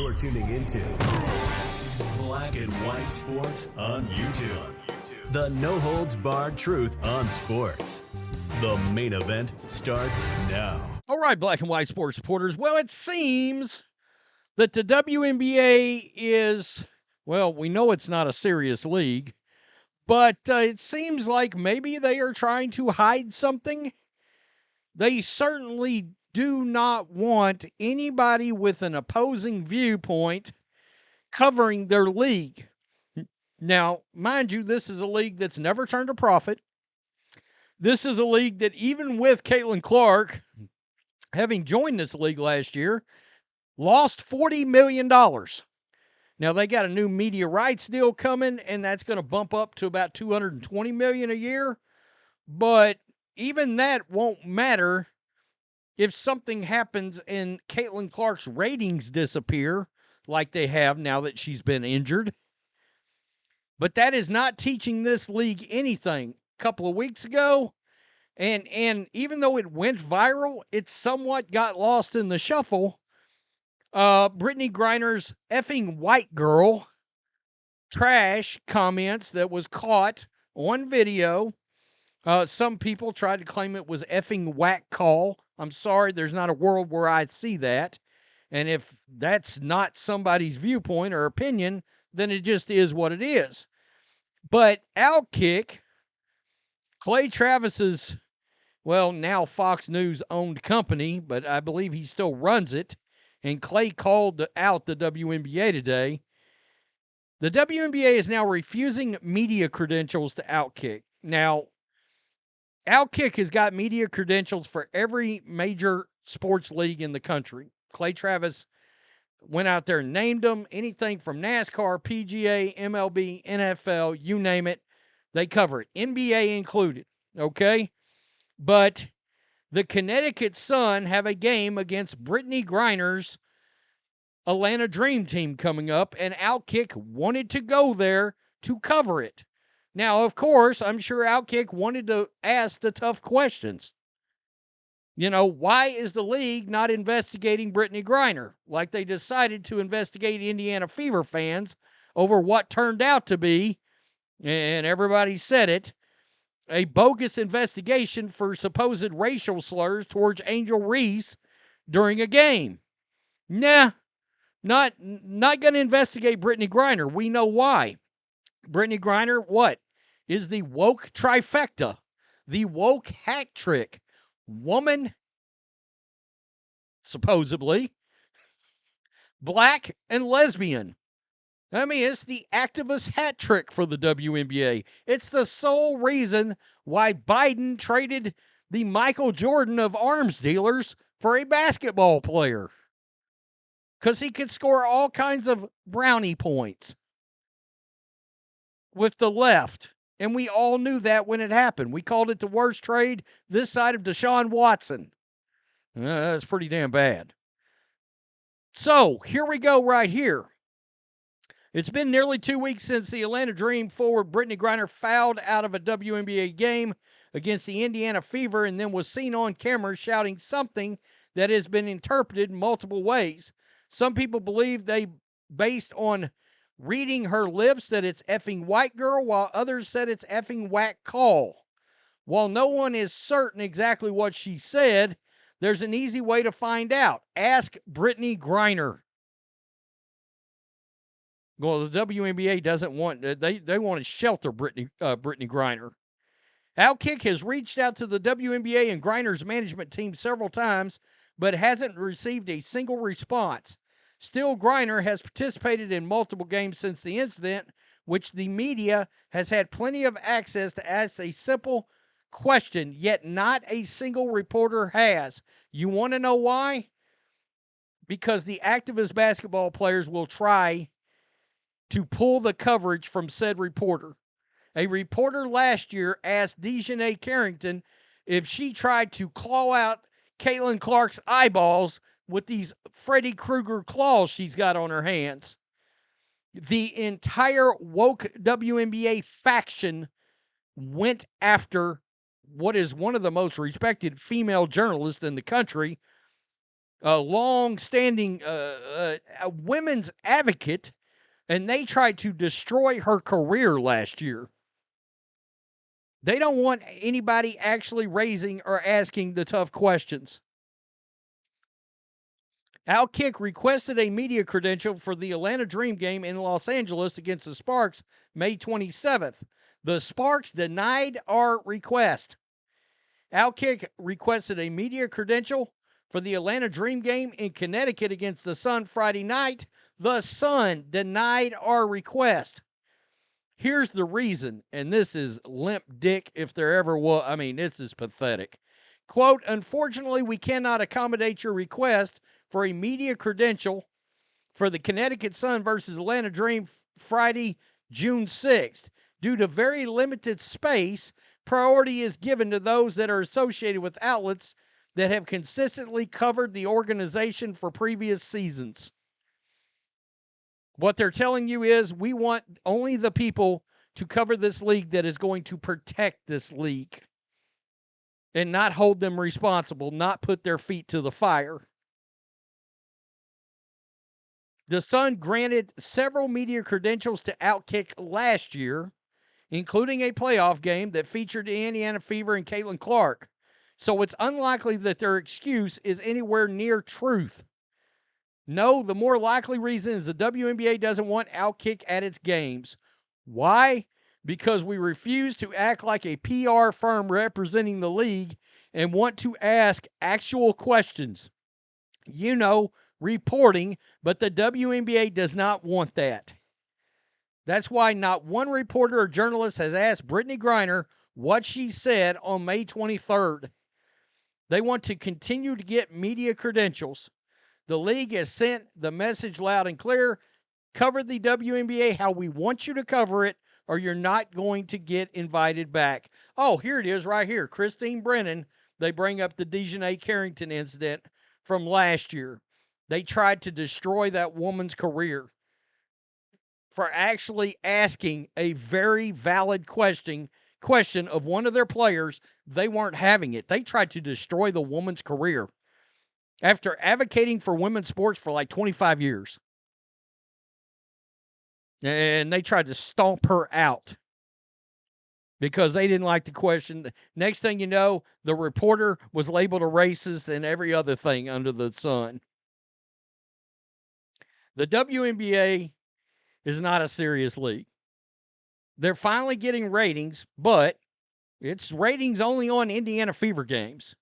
You're tuning into Black and White Sports on YouTube. The no-holds-barred truth on sports. The main event starts now. All right, Black and White Sports supporters. Well, it seems that the WNBA is, well, we know it's not a serious league, but it seems like maybe they are trying to hide something. They certainly do not want anybody with an opposing viewpoint covering their league. Now, mind you, this is a league that's never turned a profit. This is a league that even with Caitlin Clark having joined this league last year, lost $40 million. Now, they got a new media rights deal coming, and that's going to bump up to about $220 million a year. But even that won't matter if something happens and Caitlin Clark's ratings disappear like they have now that she's been injured. But that is not teaching this league anything. A couple of weeks ago, and even though it went viral, it somewhat got lost in the shuffle. Brittney Griner's effing white girl trash comments that was caught on video. Some people tried to claim it was effing whack call. I'm sorry, there's not a world where I see that. And if that's not somebody's viewpoint or opinion, then it just is what it is. But Outkick, Clay Travis's, well, now Fox News owned company, but I believe he still runs it. And Clay called out the WNBA today. The WNBA is now refusing media credentials to Outkick. Now, Outkick has got media credentials for every major sports league in the country. Clay Travis went out there and named them. Anything from NASCAR, PGA, MLB, NFL, you name it, they cover it. NBA included, okay? But the Connecticut Sun have a game against Brittney Griner's Atlanta Dream Team coming up, and Outkick wanted to go there to cover it. Now, of course, I'm sure Outkick wanted to ask the tough questions. You know, why is the league not investigating Brittney Griner like they decided to investigate Indiana Fever fans over what turned out to be, and everybody said it, a bogus investigation for supposed racial slurs towards Angel Reese during a game? Nah, not going to investigate Brittney Griner. We know why. Brittney Griner, what? Is the woke trifecta, the woke hat trick, woman, supposedly, black, and lesbian. I mean, it's the activist hat trick for the WNBA. It's the sole reason why Biden traded the Michael Jordan of arms dealers for a basketball player. Because he could score all kinds of brownie points with the left. And we all knew that when it happened. We called it the worst trade this side of Deshaun Watson. That's pretty damn bad. So, here we go right here. It's been nearly 2 weeks since the Atlanta Dream forward Brittney Griner fouled out of a WNBA game against the Indiana Fever and then was seen on camera shouting something that has been interpreted multiple ways. Some people believe they based on reading her lips that it's effing white girl, while others said it's effing whack call. While no one is certain exactly what she said, there's an easy way to find out. Ask Brittney Griner. Well, the WNBA doesn't want, they want to shelter Brittney Griner. Outkick has reached out to the WNBA and Griner's management team several times, but hasn't received a single response. Still, Griner has participated in multiple games since the incident, which the media has had plenty of access to ask a simple question, yet not a single reporter has. You want to know why? Because the activist basketball players will try to pull the coverage from said reporter. A reporter last year asked Dejanay Carrington if she tried to claw out Caitlin Clark's eyeballs with these Freddy Krueger claws she's got on her hands. The entire woke WNBA faction went after what is one of the most respected female journalists in the country, a long-standing a women's advocate, and they tried to destroy her career last year. They don't want anybody actually raising or asking the tough questions. Outkick requested a media credential for the Atlanta Dream game in Los Angeles against the Sparks May 27th. The Sparks denied our request. Outkick requested a media credential for the Atlanta Dream game in Connecticut against the Sun Friday night. The Sun denied our request. Here's the reason, and this is limp dick if there ever was. I mean, this is pathetic. Quote, unfortunately, we cannot accommodate your request for a media credential for the Connecticut Sun versus Atlanta Dream Friday, June 6th. Due to very limited space, priority is given to those that are associated with outlets that have consistently covered the organization for previous seasons. What they're telling you is we want only the people to cover this league that is going to protect this league and not hold them responsible, not put their feet to the fire. The Sun granted several media credentials to Outkick last year, including a playoff game that featured Indiana Fever and Caitlin Clark. So it's unlikely that their excuse is anywhere near truth. No, the more likely reason is the WNBA doesn't want Outkick at its games. Why? Because we refuse to act like a PR firm representing the league and want to ask actual questions. You know, reporting, but the WNBA does not want that. That's why not one reporter or journalist has asked Brittney Griner what she said on May 23rd. They want to continue to get media credentials. The league has sent the message loud and clear. Cover the WNBA how we want you to cover it, or you're not going to get invited back. Oh, here it is right here. Christine Brennan, they bring up the Dejanay Carrington incident from last year. They tried to destroy that woman's career for actually asking a very valid question of one of their players. They weren't having it. They tried to destroy the woman's career after advocating for women's sports for like 25 years. And they tried to stomp her out because they didn't like the question. Next thing you know, the reporter was labeled a racist and every other thing under the sun. The WNBA is not a serious league. They're finally getting ratings, but it's ratings only on Indiana Fever games.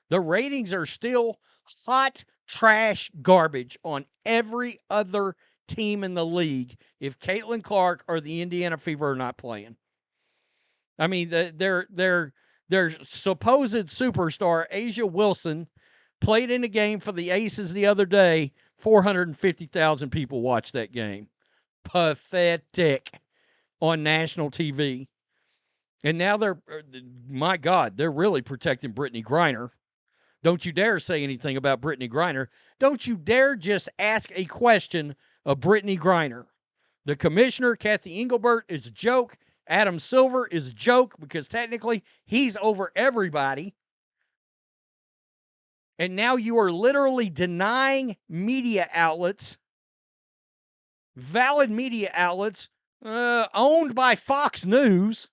The ratings are still hot trash garbage on every other team in the league if Caitlin Clark or the Indiana Fever are not playing. I mean, their supposed superstar, Asia Wilson, played in a game for the Aces the other day. 450,000 people watched that game. Pathetic on national TV. And now my God, they're really protecting Brittney Griner. Don't you dare say anything about Brittney Griner. Don't you dare just ask a question of Brittney Griner. The commissioner, Kathy Engelbert, is a joke. Adam Silver is a joke because technically he's over everybody. And now you are literally denying media outlets, valid media outlets, owned by Fox News,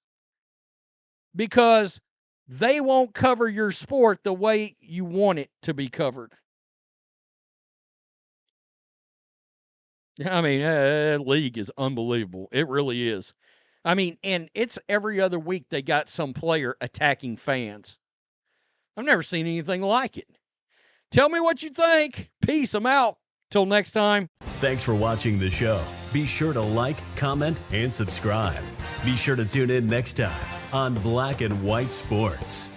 because they won't cover your sport the way you want it to be covered. I mean, league is unbelievable. It really is. I mean, and it's every other week they got some player attacking fans. I've never seen anything like it. Tell me what you think. Peace. I'm out. Till next time. Thanks for watching the show. Be sure to like, comment, and subscribe. Be sure to tune in next time on Black and White Sports.